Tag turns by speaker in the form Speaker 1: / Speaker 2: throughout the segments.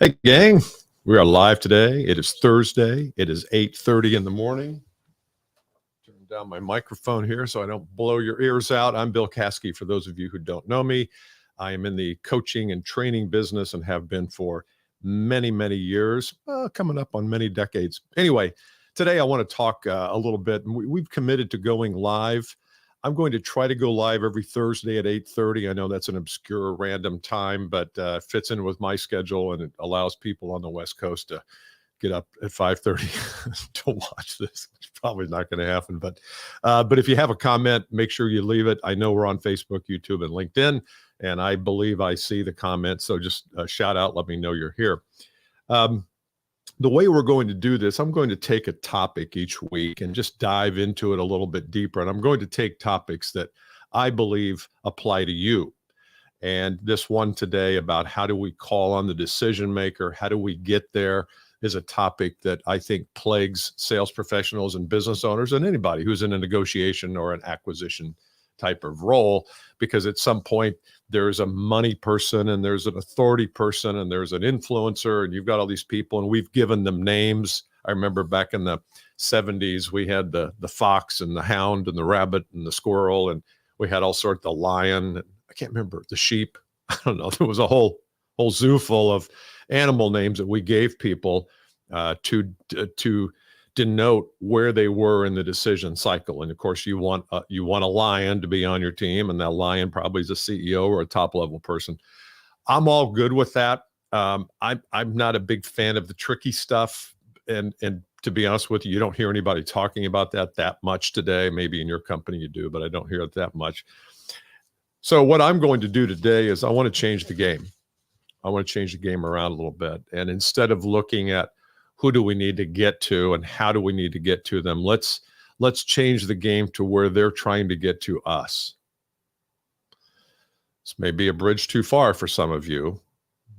Speaker 1: Hey, gang. We are live today. It is Thursday. It is 8:30 in the morning. Turn down my microphone here so I don't blow your ears out. I'm Bill Caskey. For those of you who don't know me, I am in the coaching and training business and have been for many, many years, coming up on many decades. Anyway, today I want to talk a little bit. We've committed to going live. I'm going to try to go live every Thursday at 8:30. I know that's an obscure random time, but fits in with my schedule, and it allows people on the West Coast to get up at 5:30 to watch this. It's probably not going to happen, but if you have a comment, make sure you leave it. I know we're on Facebook, YouTube, and LinkedIn, and I believe I see the comments. So just shout out, let me know you're here. The way we're going to do this, I'm going to take a topic each week and just dive into it a little bit deeper. And I'm going to take topics that I believe apply to you. And this one today about how do we call on the decision maker, how do we get there, is a topic that I think plagues sales professionals and business owners and anybody who's in a negotiation or an acquisition type of role, because at some point there's a money person and there's an authority person and there's an influencer, and you've got all these people and we've given them names. I remember back in the 70s, we had the fox and the hound and the rabbit and the squirrel, and we had all sorts, the lion, I can't remember, the sheep. I don't know. There was a whole zoo full of animal names that we gave people to denote where they were in the decision cycle. And of course, you want a lion to be on your team, and that lion probably is a CEO or a top level person. I'm all good with that. I'm not a big fan of the tricky stuff, and to be honest with you, you don't hear anybody talking about that much today. Maybe in your company you do, but I don't hear it that much. So what I'm going to do today is I want to change the game. I want to change the game around a little bit, and instead of looking at who do we need to get to and how do we need to get to them, let's change the game to where they're trying to get to us. This may be a bridge too far for some of you,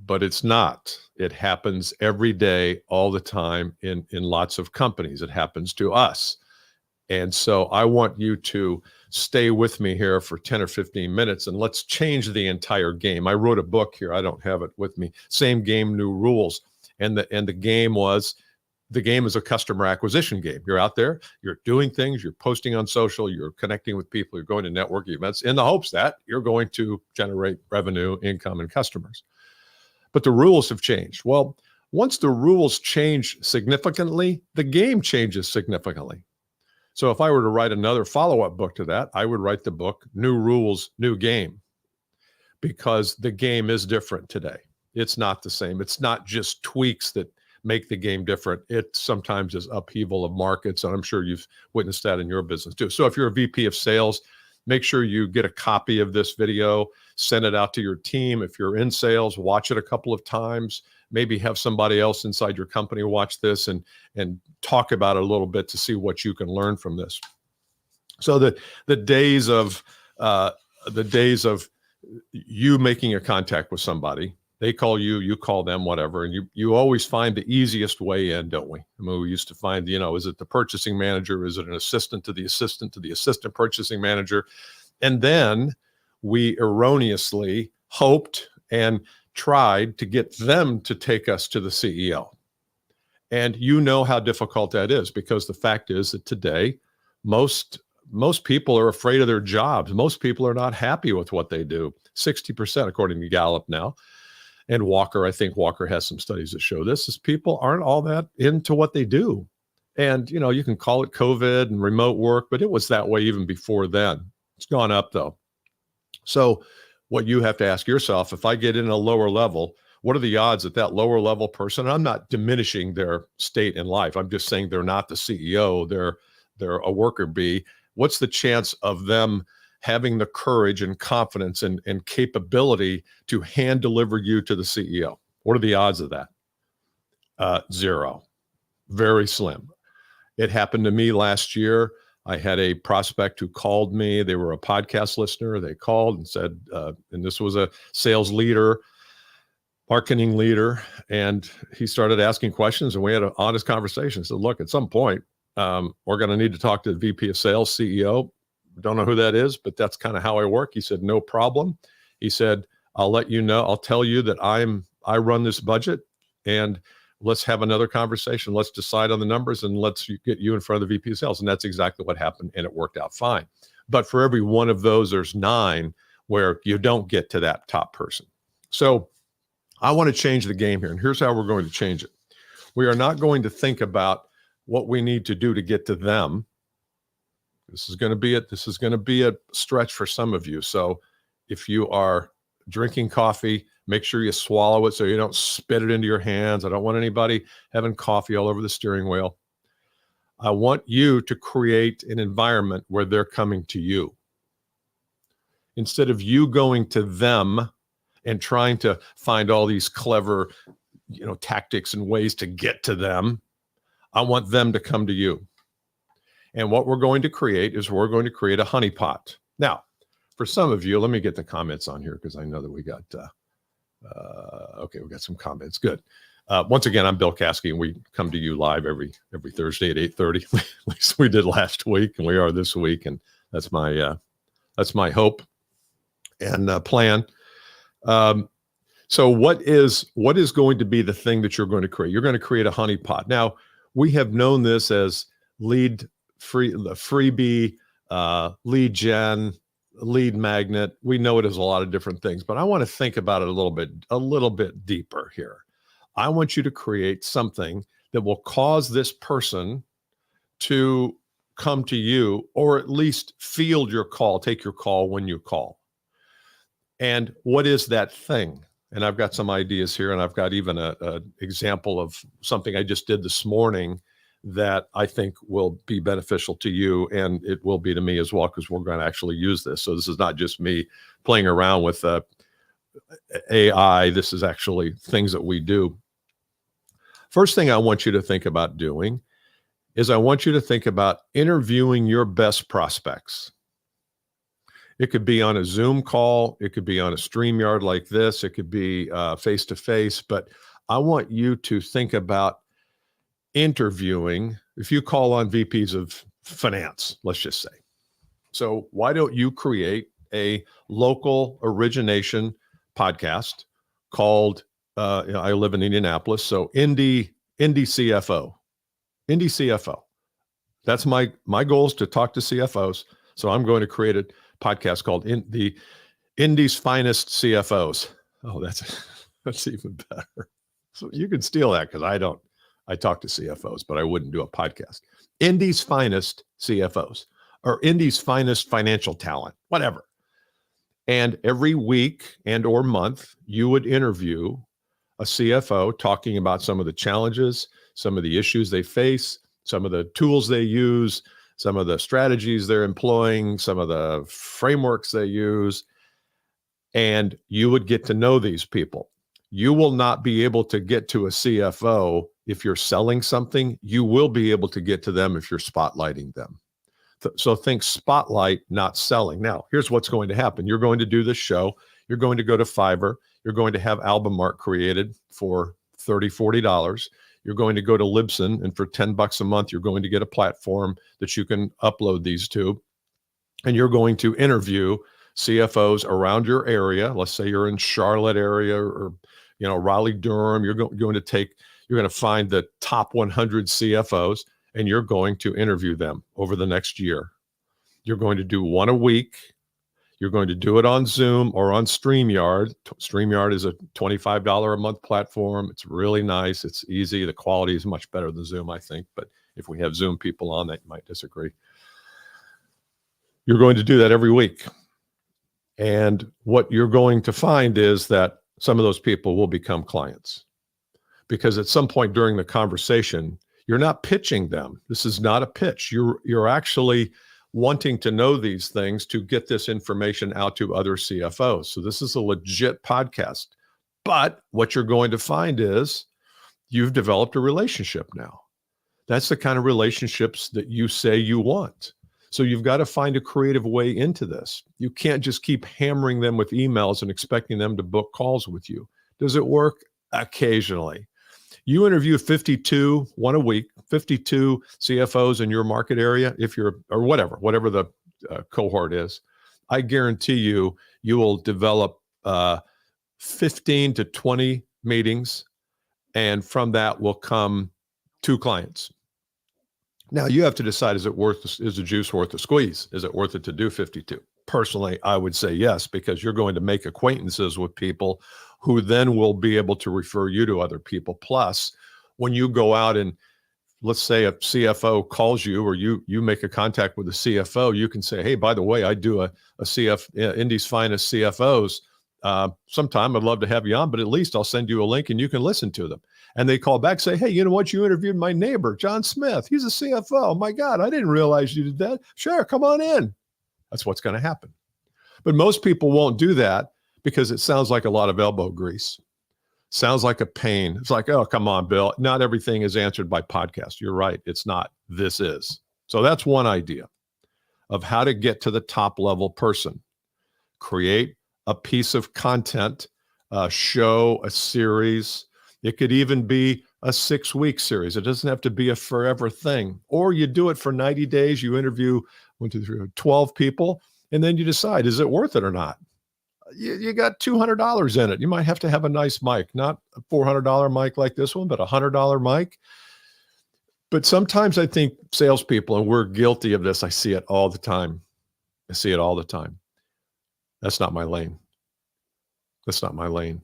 Speaker 1: but it's not. It happens every day, all the time in lots of companies. It happens to us. And so I want you to stay with me here for 10 or 15 minutes, and let's change the entire game. I wrote a book here. I don't have it with me. Same game, new rules. And the game is a customer acquisition game. You're out there, you're doing things, you're posting on social, you're connecting with people, you're going to networking events in the hopes that you're going to generate revenue, income, and customers. But the rules have changed. Well, once the rules change significantly, the game changes significantly. So if I were to write another follow-up book to that, I would write the book, New Rules, New Game, because the game is different today. It's not the same. It's not just tweaks that make the game different. It sometimes is upheaval of markets, and I'm sure you've witnessed that in your business too. So if you're a VP of sales, make sure you get a copy of this video, send it out to your team. If you're in sales, watch it a couple of times. Maybe have somebody else inside your company watch this and talk about it a little bit to see what you can learn from this. So the days of you making a contact with somebody, they call you, you call them, whatever, and you always find the easiest way in, don't we? I mean, we used to find, is it the purchasing manager? Is it an assistant to the assistant purchasing manager? And then we erroneously hoped and tried to get them to take us to the CEO. And you know how difficult that is, because the fact is that today, most people are afraid of their jobs. Most people are not happy with what they do. 60%, according to Gallup now. And Walker, I think Walker has some studies that show this, is people aren't all that into what they do. And, you can call it COVID and remote work, but it was that way even before then. It's gone up though. So what you have to ask yourself, if I get in a lower level, what are the odds that that lower level person, I'm not diminishing their state in life, I'm just saying they're not the CEO, they're a worker bee. What's the chance of them having the courage and confidence and capability to hand deliver you to the CEO? What are the odds of that? Zero. Very slim. It happened to me last year. I had a prospect who called me. They were a podcast listener. They called and said, and this was a sales leader, marketing leader, and he started asking questions, and we had an honest conversation. I said, look, at some point, we're going to need to talk to the VP of sales, CEO. Don't know who that is, but that's kind of how I work. He said, no problem. He said, I'll let you know. I'll tell you that I run this budget, and let's have another conversation. Let's decide on the numbers and let's get you in front of the VP of sales. And that's exactly what happened. And it worked out fine. But for every one of those, there's 9 where you don't get to that top person. So I want to change the game here. And here's how we're going to change it. We are not going to think about what we need to do to get to them. This is going to be a stretch for some of you. So if you are drinking coffee, make sure you swallow it so you don't spit it into your hands. I don't want anybody having coffee all over the steering wheel. I want you to create an environment where they're coming to you. Instead of you going to them and trying to find all these clever, tactics and ways to get to them, I want them to come to you. And what we're going to create is we're going to create a honeypot. Now, for some of you, let me get the comments on here because I know that we got, we got some comments. Good. Once again, I'm Bill Caskey, and we come to you live every Thursday at 8:30. At least we did last week, and we are this week, and that's my hope and plan. So what is going to be the thing that you're going to create? You're going to create a honeypot. Now, we have known this as freebie, lead gen, lead magnet. We know it as a lot of different things, but I want to think about it a little bit deeper here. I want you to create something that will cause this person to come to you, or at least field your call, take your call when you call. And what is that thing? And I've got some ideas here, and I've got even a example of something I just did this morning that I think will be beneficial to you, and it will be to me as well, because we're going to actually use this. So this is not just me playing around with AI. This is actually things that we do. First thing I want you to think about doing is I want you to think about interviewing your best prospects. It could be on a Zoom call. It could be on a StreamYard like this. It could be face-to-face. But I want you to think about interviewing, if you call on VPs of finance, let's just say. So why don't you create a local origination podcast called, I live in Indianapolis, so Indy CFO. Indy CFO. That's my goal, is to talk to CFOs. So I'm going to create a podcast called the Indy's Finest CFOs. Oh, that's even better. So you can steal that, because I talk to CFOs, but I wouldn't do a podcast. Indy's Finest CFOs, or Indy's Finest Financial Talent, whatever. And every week and or month, you would interview a CFO talking about some of the challenges, some of the issues they face, some of the tools they use, some of the strategies they're employing, some of the frameworks they use, and you would get to know these people. You will not be able to get to a CFO if you're selling something. You will be able to get to them if you're spotlighting them. So think spotlight, not selling. Now, here's what's going to happen. You're going to do this show. You're going to go to Fiverr. You're going to have album art created for $30, $40. You're going to go to Libsyn, and for $10 a month, you're going to get a platform that you can upload these to. And you're going to interview CFOs around your area. Let's say you're in Charlotte area, or Raleigh, Durham. You're going to find the top 100 CFOs, and you're going to interview them over the next year. You're going to do one a week. You're going to do it on Zoom or on StreamYard. StreamYard is a $25 a month platform. It's really nice. It's easy. The quality is much better than Zoom, I think. But if we have Zoom people on, that might disagree. You're going to do that every week. And what you're going to find is that some of those people will become clients, because at some point during the conversation, you're not pitching them. This is not a pitch. You're actually wanting to know these things to get this information out to other CFOs. So this is a legit podcast. But what you're going to find is you've developed a relationship now. That's the kind of relationships that you say you want. So you've got to find a creative way into this. You can't just keep hammering them with emails and expecting them to book calls with you. Does it work? Occasionally. You interview 52, one a week, 52 CFOs in your market area, or whatever the cohort is. I guarantee you will develop 15 to 20 meetings, And from that will come 2 clients. Now you have to decide, is the juice worth the squeeze? Is it worth it to do 52? Personally, I would say yes, because you're going to make acquaintances with people who then will be able to refer you to other people. Plus, when you go out and let's say a CFO calls you, or you make a contact with a CFO, you can say, hey, by the way, I do a Indy's finest CFOs. Sometime I'd love to have you on, but at least I'll send you a link and you can listen to them. And they call back, say, hey, you know what? You interviewed my neighbor, John Smith. He's a CFO. Oh my God, I didn't realize you did that. Sure, come on in. That's what's going to happen. But most people won't do that because it sounds like a lot of elbow grease. Sounds like a pain. It's like, oh, come on, Bill. Not everything is answered by podcast. You're right. It's not. This is. So that's one idea of how to get to the top level person. Create a piece of content, a show, a series. It could even be a 6-week series. It doesn't have to be a forever thing. Or you do it for 90 days. You interview 12 people, and then you decide, is it worth it or not? You got $200 in it. You might have to have a nice mic, not a $400 mic like this one, but a $100 mic. But sometimes I think salespeople, and we're guilty of this. I see it all the time. That's not my lane. That's not my lane.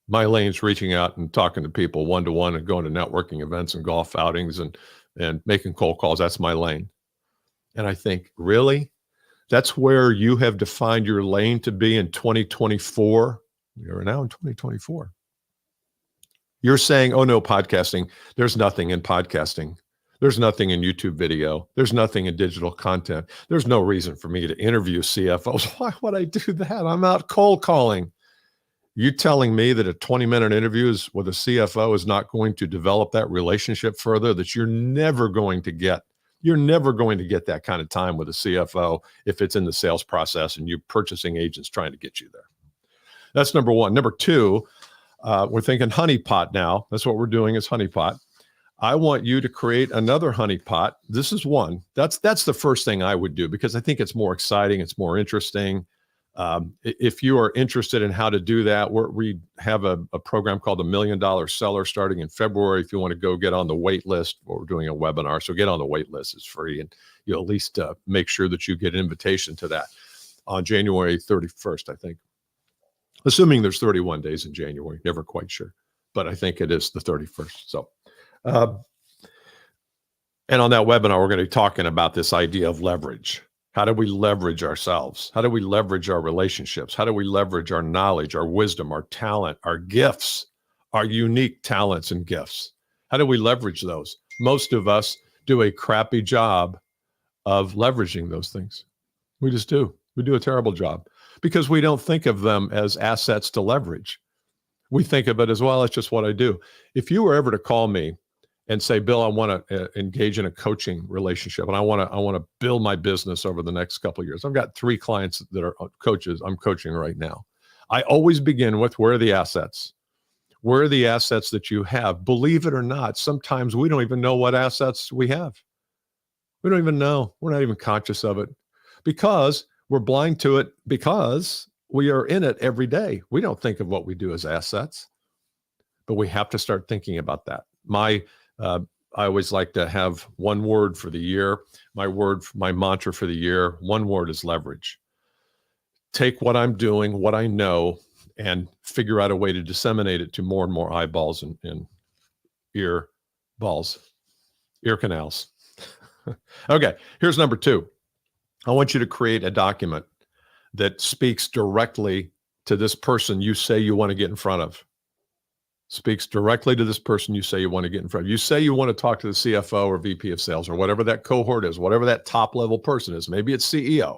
Speaker 1: My lane's reaching out and talking to people one-to-one and going to networking events and golf outings and making cold calls. That's my lane. And I think, really? That's where you have defined your lane to be in 2024. You're now in 2024. You're saying, oh no, podcasting. There's nothing in podcasting. There's nothing in YouTube video. There's nothing in digital content. There's no reason for me to interview CFOs. Why would I do that? I'm out cold calling. You telling me that a 20-minute interview with a CFO is not going to develop that relationship further, that you're never going to get. You're never going to get that kind of time with a CFO if it's in the sales process and you're purchasing agents trying to get you there. That's number one. Number two, we're thinking honeypot now. That's what we're doing is honeypot. I want you to create another honeypot. This is one. That's the first thing I would do because I think it's more exciting. It's more interesting. If you are interested in how to do that, we have a program called the $1 Million Seller starting in February. If you want to go get on the wait list, we're doing a webinar. So get on the wait list. It's free. And you'll at least make sure that you get an invitation to that on January 31st, I think. Assuming there's 31 days in January, never quite sure. But I think it is the 31st. So, and on that webinar, we're going to be talking about this idea of leverage. How do we leverage ourselves? How do we leverage our relationships? How do we leverage our knowledge, our wisdom, our talent, our gifts, our unique talents and gifts? How do we leverage those? Most of us do a crappy job of leveraging those things. We just do. We do a terrible job because we don't think of them as assets to leverage. We think of it as, well, it's just what I do. If you were ever to call me and say, Bill, I want to engage in a coaching relationship, and I want to build my business over the next couple of years. I've got 3 clients that are coaches I'm coaching right now. I always begin with, where are the assets? Where are the assets that you have? Believe it or not, sometimes we don't even know what assets we have. We don't even know. We're not even conscious of it because we're blind to it because we are in it every day. We don't think of what we do as assets, but we have to start thinking about that. I always like to have one word for the year. My mantra for the year, one word is leverage. Take what I'm doing, what I know, and figure out a way to disseminate it to more and more eyeballs and ear canals. Okay, here's number 2. I want you to create a document that speaks directly to this person you say you want to get in front of. Speaks directly to this person you say you want to get in front of. You say you want to talk to the CFO or VP of sales or whatever that cohort is, whatever that top level person is. Maybe it's CEO.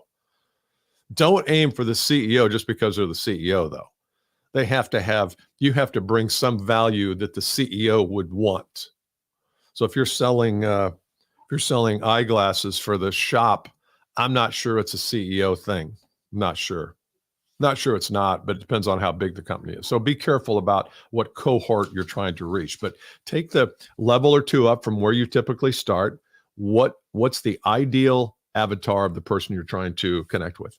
Speaker 1: Don't aim for the CEO just because they're the CEO, though. You have to bring some value that the CEO would want. So if you're selling eyeglasses for the shop, I'm not sure it's a CEO thing. Not sure. Not sure it's not, but it depends on how big the company is. So be careful about what cohort you're trying to reach, but take the level or 2 up from where you typically start. What's the ideal avatar of the person you're trying to connect with?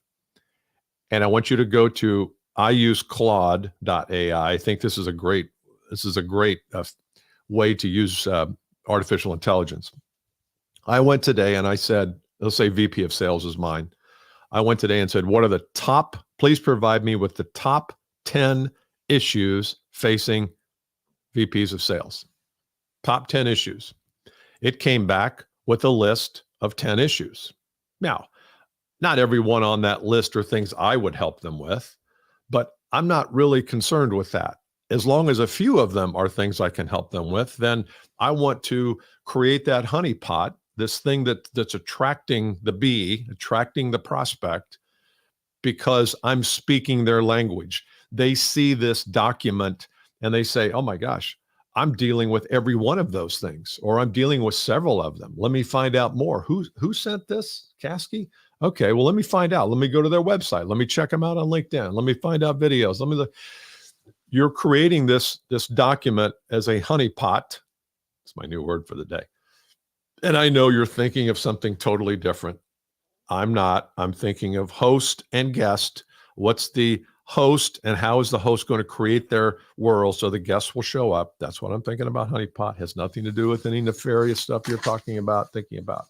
Speaker 1: And I want you to go to, I use Claude.ai. I think this is a great this is a great way to use artificial intelligence. I went today and I said, let's say VP of sales is mine. I went today and said, what are the top, please provide me with the top 10 issues facing VPs of sales. Top 10 issues. It came back with a list of 10 issues. Now, not every one on that list are things I would help them with, but I'm not really concerned with that. As long as a few of them are things I can help them with, then I want to create that honeypot, this thing that's attracting the bee, attracting the prospect, because I'm speaking their language. They see this document and they say, oh my gosh, I'm dealing with every one of those things, or I'm dealing with several of them. Let me find out more. Who sent this? Caskey? Okay, well, let me find out. Let me go to their website. Let me check them out on LinkedIn. Let me find out videos. You're creating this document as a honeypot. It's my new word for the day. And I know you're thinking of something totally different. I'm not. I'm thinking of host and guest. What's the host and how is the host going to create their world so the guests will show up? That's what I'm thinking about honeypot. Has nothing to do with any nefarious stuff you're talking about, thinking about,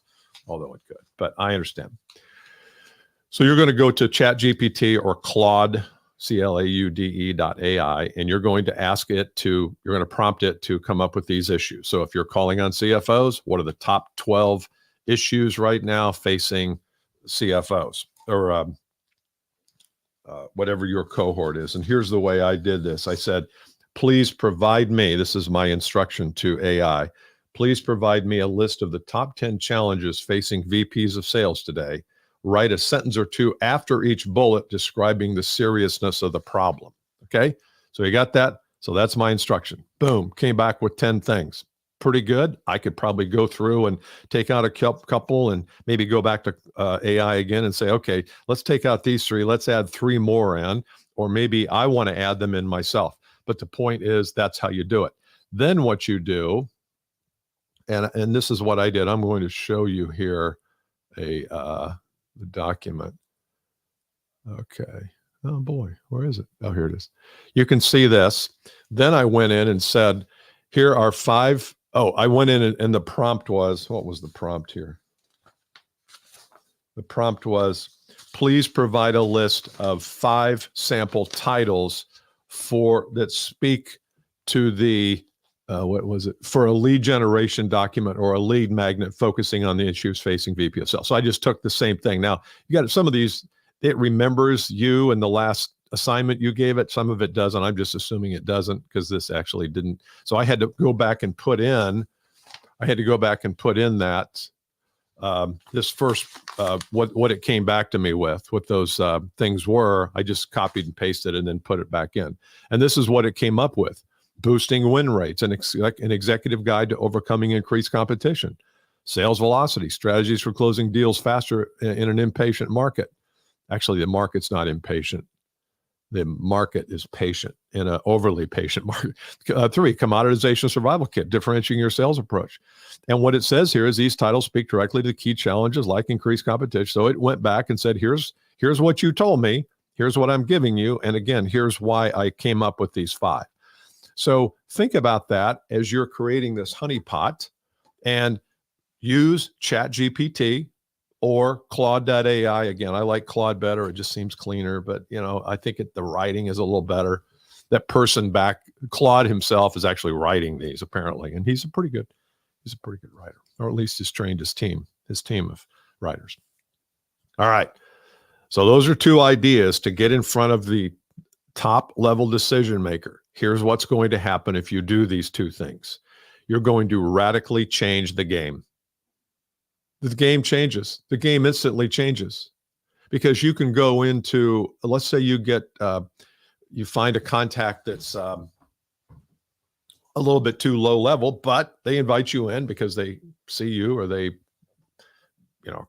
Speaker 1: although it could, but I understand. So you're going to go to ChatGPT or Claude, CLAUDE.ai, and you're going to ask it you're going to prompt it to come up with these issues. So if you're calling on CFOs, what are the top 12 issues right now facing CFOs or whatever your cohort is? And here's the way I did this. I said, please provide me, this is my instruction to AI, please provide me a list of the top 10 challenges facing VPs of sales today. Write a sentence or two after each bullet describing the seriousness of the problem. Okay, so you got that? So that's my instruction. Boom, came back with 10 things. Pretty good. I could probably go through and take out a couple and maybe go back to AI again and say, okay, let's take out these 3. Let's add 3 more in, or maybe I want to add them in myself. But the point is, that's how you do it. Then what you do, and this is what I did. I'm going to show you here the document. Okay. Oh boy, where is it? Oh, here it is. You can see this. Then I went in and said, here are 5. Oh, I went in and the prompt was, what was the prompt here? The prompt was, please provide a list of 5 sample titles that speak to the, what was it? For a lead generation document or a lead magnet focusing on the issues facing VP of sales. So I just took the same thing. Now, you got some of these, it remembers you and the last assignment you gave it. Some of it doesn't. I'm just assuming it doesn't because this actually didn't. So I had to go back and put in, that this first, what it came back to me with, what those things were. I just copied and pasted and then put it back in. And this is what it came up with. Boosting win rates, an executive guide to overcoming increased competition, sales velocity, strategies for closing deals faster in an impatient market. Actually, the market's not impatient. The market is patient in an overly patient market. 3, commoditization survival kit, differentiating your sales approach. And what it says here is these titles speak directly to key challenges like increased competition. So it went back and said, here's what you told me. Here's what I'm giving you. And again, here's why I came up with these 5. So think about that as you're creating this honeypot, and use ChatGPT or Claude.ai. Again, I like Claude better. It just seems cleaner, but I think the writing is a little better. That person back, Claude himself, is actually writing these apparently, and he's a pretty good writer, or at least he's trained his team of writers. All right. So those are 2 ideas to get in front of the top level decision maker. Here's what's going to happen if you do these 2 things. You're going to radically change the game. The game changes. The game instantly changes, because you can go into, let's say you get, you find a contact that's a little bit too low level, but they invite you in because they see you, or they,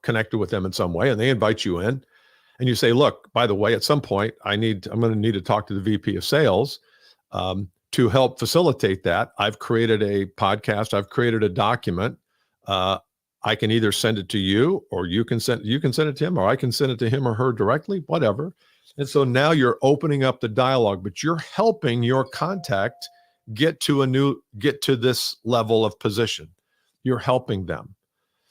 Speaker 1: connected with them in some way, and they invite you in. And you say, look, by the way, at some point, I'm going to need to talk to the VP of sales to help facilitate that. I've created a podcast. I've created a document. I can either send it to you, or you can send it to him, or I can send it to him or her directly, whatever. And so now you're opening up the dialogue, but you're helping your contact get to this level of position. You're helping them.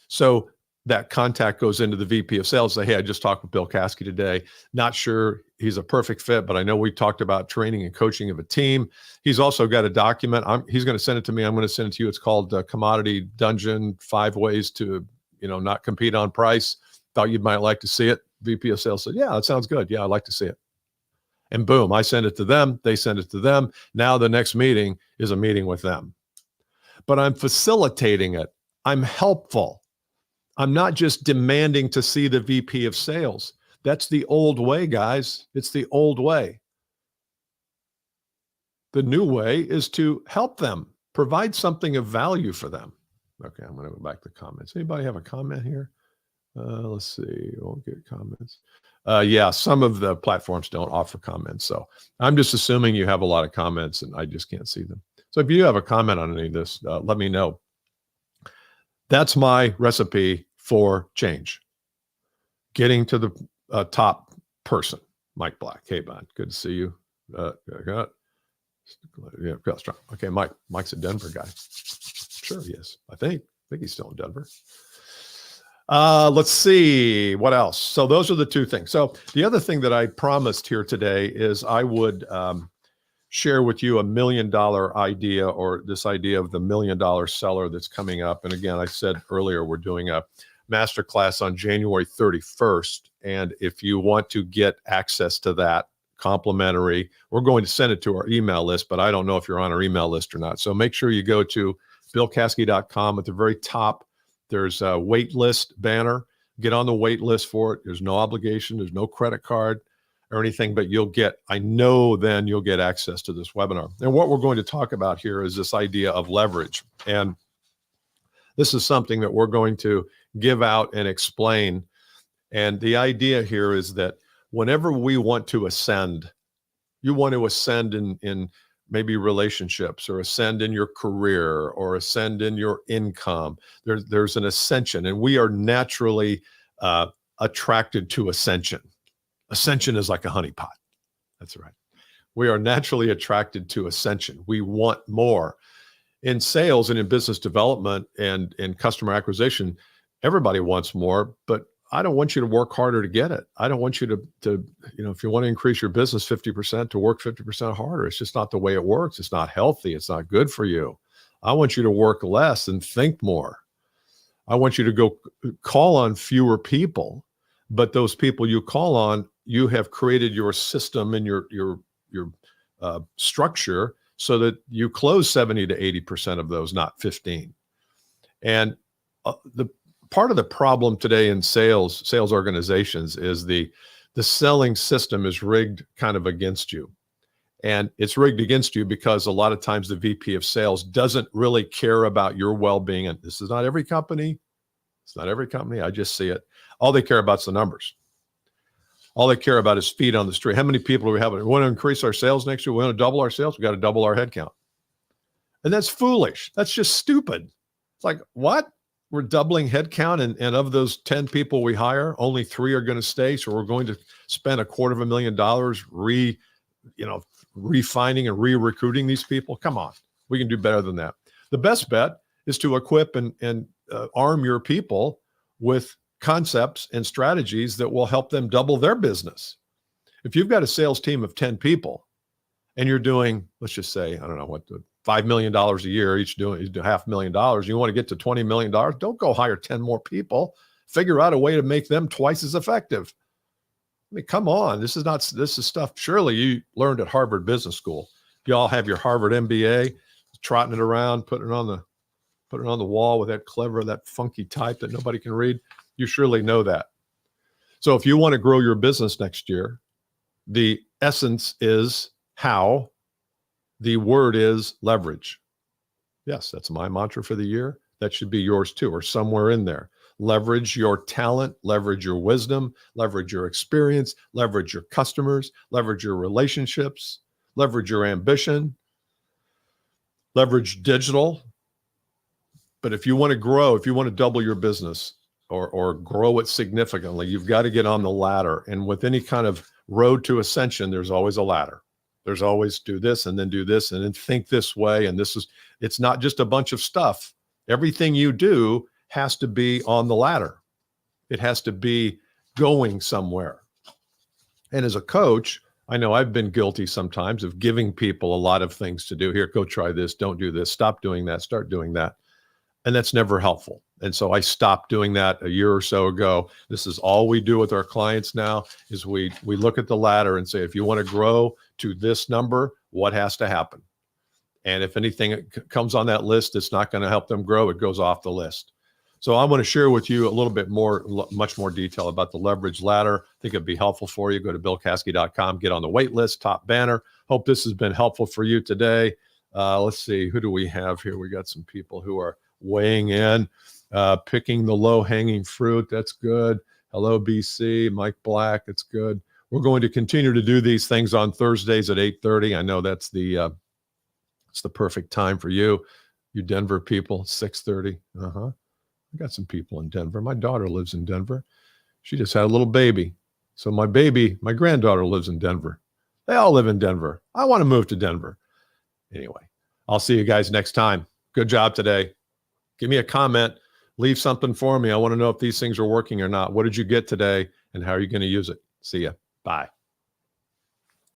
Speaker 1: So that contact goes into the VP of sales. Say, hey, I just talked with Bill Caskey today. Not sure he's a perfect fit, but I know we talked about training and coaching of a team. He's also got a document. He's going to send it to me. I'm going to send it to you. It's called Commodity Dungeon: 5 Ways to, not compete on price. Thought you might like to see it. VP of sales said, yeah, that sounds good. Yeah, I'd like to see it. And boom, I send it to them. They send it to them. Now the next meeting is a meeting with them. But I'm facilitating it. I'm helpful. I'm not just demanding to see the VP of sales. That's the old way, guys. It's the old way. The new way is to help them, provide something of value for them. Okay, I'm going to go back to comments. Anybody have a comment here? Let's see. Won't get comments. Yeah, some of the platforms don't offer comments. So I'm just assuming you have a lot of comments and I just can't see them. So if you have a comment on any of this, let me know. That's my recipe for change. Getting to the top person. Mike Black. Hey, Bon. Good to see you. Yeah, strong. Okay, Mike's a Denver guy. Sure he is. I think he's still in Denver. Let's see what else. So those are the two things. So the other thing that I promised here today is I would share with you $1 million idea, or this idea of the $1 million seller that's coming up. And again, I said earlier, we're doing a masterclass on January 31st. And if you want to get access to that complimentary, we're going to send it to our email list, but I don't know if you're on our email list or not. So make sure you go to billcaskey.com. At the very top, there's a wait list banner. Get on the wait list for it. There's no obligation. There's no credit card or anything, but I know then you'll get access to this webinar. And what we're going to talk about here is this idea of leverage. And this is something that we're going to give out and explain. And the idea here is that whenever we want to ascend, you want to ascend in maybe relationships, or ascend in your career, or ascend in your income. There's an ascension, and we are naturally attracted to ascension. Ascension is like a honeypot. That's right. We are naturally attracted to ascension. We want more. In sales and in business development and in customer acquisition, everybody wants more, but I don't want you to work harder to get it. I don't want you to if you want to increase your business 50%, to work 50% harder. It's just not the way it works. It's not healthy. It's not good for you. I want you to work less and think more. I want you to go call on fewer people, but those people you call on, you have created your system and your structure so that you close 70 to 80% of those, not 15. And the part of the problem today in sales organizations is the selling system is rigged kind of against you. And it's rigged against you because a lot of times the VP of sales doesn't really care about your well-being. And this is not every company. It's not every company. I just see it. All they care about is the numbers. All they care about is feet on the street. How many people do we have? We want to increase our sales next year. We want to double our sales. We got to double our headcount. And that's foolish. That's just stupid. It's like, what? We're doubling headcount, and of those 10 people we hire, only 3 are going to stay. So we're going to spend $250,000 refining and re-recruiting these people. Come on, we can do better than that. The best bet is to equip and arm your people with concepts and strategies that will help them double their business. If you've got a sales team of 10 people and you're doing, let's just say, I don't know what, $5 million a year, each doing $500,000. You want to get to $20 million. Don't go hire 10 more people. Figure out a way to make them twice as effective. I mean, come on. This is stuff surely you learned at Harvard Business School. You all have your Harvard MBA, trotting it around, putting it on the wall with that funky type that nobody can read. You surely know that. So if you want to grow your business next year, the essence is how. The word is leverage. Yes, that's my mantra for the year. That should be yours too, or somewhere in there. Leverage your talent, leverage your wisdom, leverage your experience, leverage your customers, leverage your relationships, leverage your ambition, leverage digital. But if you want to grow, if you want to double your business or grow it significantly, you've got to get on the ladder. And with any kind of road to ascension, there's always a ladder. There's always do this and then do this and then think this way. And it's not just a bunch of stuff. Everything you do has to be on the ladder. It has to be going somewhere. And as a coach, I know I've been guilty sometimes of giving people a lot of things to do. Here, go try this. Don't do this. Stop doing that. Start doing that. And that's never helpful. And so I stopped doing that a year or so ago. This is all we do with our clients now is we look at the ladder and say, if you want to grow to this number, what has to happen? And if anything comes on that list that's not going to help them grow, it goes off the list. So I want to share with you a little bit more, much more detail about the leverage ladder. I think it'd be helpful for you. Go to billcaskey.com, get on the wait list, top banner. Hope this has been helpful for you today. Let's see, who do we have here? We got some people who are weighing in, picking the low-hanging fruit. That's good. Hello, BC, Mike Black. It's good. We're going to continue to do these things on Thursdays at 8:30. I know that's it's the perfect time for you Denver people. 6:30. I got some people in Denver. My daughter lives in Denver. She just had a little baby. So my granddaughter lives in Denver. They all live in Denver. I want to move to Denver. Anyway, I'll see you guys next time. Good job today. Give me a comment. Leave something for me. I want to know if these things are working or not. What did you get today and how are you going to use it? See ya. Bye.